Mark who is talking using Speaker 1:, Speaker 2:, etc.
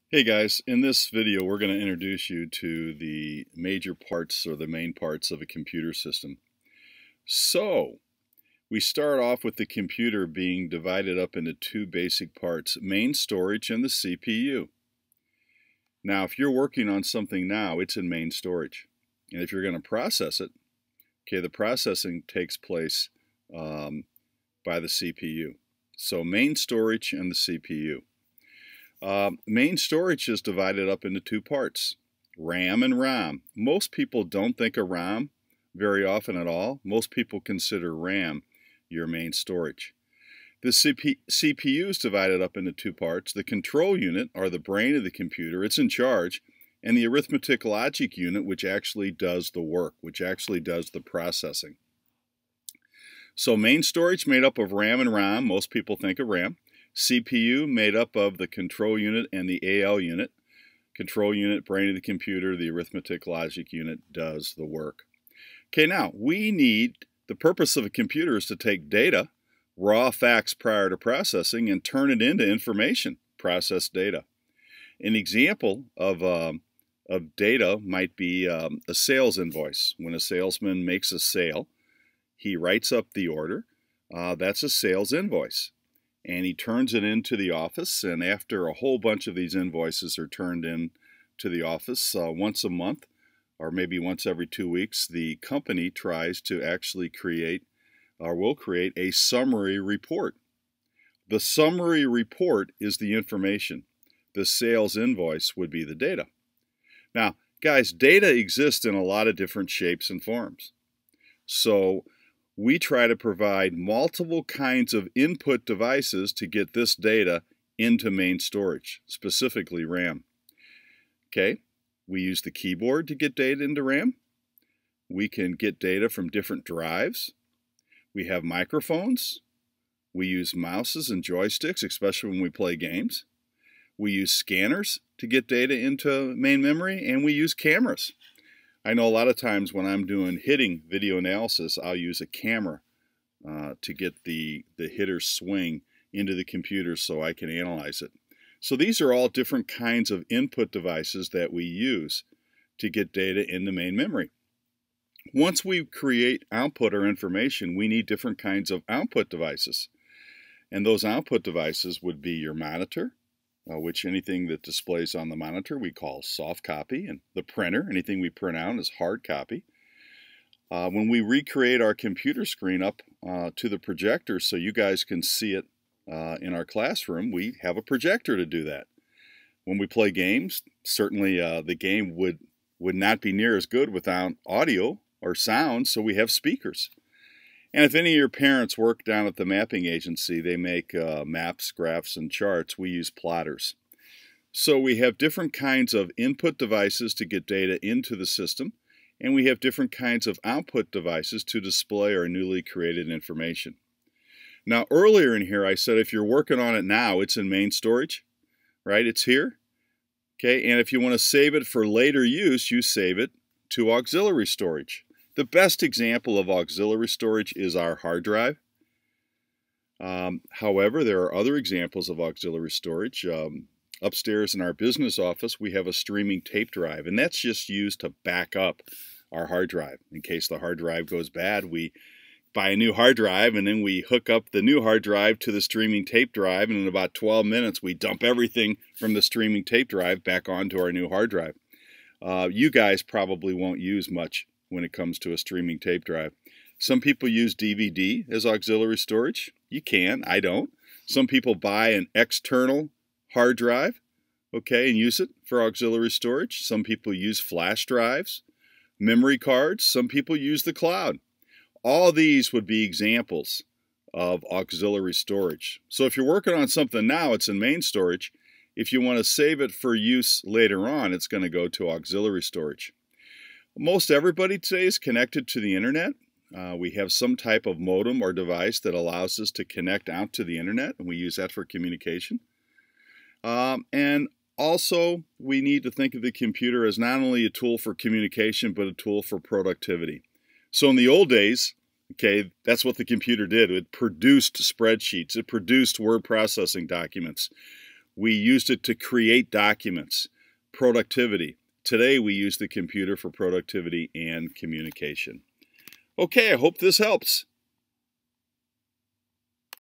Speaker 1: Hey guys, in this video we're going to introduce you to the major parts or the main parts of a computer system. So, we start off with the computer being divided up into two basic parts, main storage and the CPU. Now, if you're working on something now, it's in main storage. And if you're going to process it, the processing takes place by the CPU. So, main storage and the CPU. Main storage is divided up into two parts, RAM and ROM. Most people don't think of ROM very often at all. Most people consider RAM your main storage. The CPU is divided up into two parts. The control unit, or the brain of the computer, it's in charge, and the arithmetic logic unit, which actually does the work, which actually does the processing. So main storage made up of RAM and ROM. Most people think of RAM. CPU made up of the control unit and the AL unit. Control unit, brain of the computer, the arithmetic logic unit does the work. Okay, now the purpose of a computer is to take data, raw facts prior to processing, and turn it into information, processed data. An example of data might be a sales invoice. When a salesman makes a sale, he writes up the order. That's a sales invoice. And he turns it into the office, and after a whole bunch of these invoices are turned in to the office once a month or maybe once every 2 weeks, the company tries to actually will create a summary report. The summary report is the information. The sales invoice would be the data. Now, guys, data exists in a lot of different shapes and forms. So we try to provide multiple kinds of input devices to get this data into main storage, specifically RAM. Okay, we use the keyboard to get data into RAM. We can get data from different drives. We have microphones. We use mouses and joysticks, especially when we play games. We use scanners to get data into main memory, and we use cameras. I know a lot of times when I'm doing hitting video analysis, I'll use a camera to get the hitter's swing into the computer so I can analyze it. So these are all different kinds of input devices that we use to get data into main memory. Once we create output or information, we need different kinds of output devices. And those output devices would be your monitor, which anything that displays on the monitor we call soft copy, and the printer, anything we print out, is hard copy. When we recreate our computer screen up to the projector so you guys can see it in our classroom, we have a projector to do that. When we play games, certainly the game would not be near as good without audio or sound, so we have speakers. And if any of your parents work down at the mapping agency, they make maps, graphs, and charts. We use plotters. So we have different kinds of input devices to get data into the system, and we have different kinds of output devices to display our newly created information. Now, earlier in here, I said if you're working on it now, it's in main storage, right? It's here. Okay, and if you want to save it for later use, you save it to auxiliary storage. The best example of auxiliary storage is our hard drive. However, there are other examples of auxiliary storage. Upstairs in our business office, we have a streaming tape drive, and that's just used to back up our hard drive. In case the hard drive goes bad, we buy a new hard drive, and then we hook up the new hard drive to the streaming tape drive, and in about 12 minutes, we dump everything from the streaming tape drive back onto our new hard drive. You guys probably won't use much when it comes to a streaming tape drive. Some people use DVD as auxiliary storage. You can, I don't. Some people buy an external hard drive, okay, and use it for auxiliary storage. Some people use flash drives, memory cards. Some people use the cloud. All these would be examples of auxiliary storage. So if you're working on something now, it's in main storage. If you want to save it for use later on, it's going to go to auxiliary storage. Most everybody today is connected to the internet. We have some type of modem or device that allows us to connect out to the internet, and we use that for communication. And also, we need to think of the computer as not only a tool for communication, but a tool for productivity. So in the old days, okay, that's what the computer did. It produced spreadsheets. It produced word processing documents. We used it to create documents, productivity. Today we use the computer for productivity and communication. Okay, I hope this helps.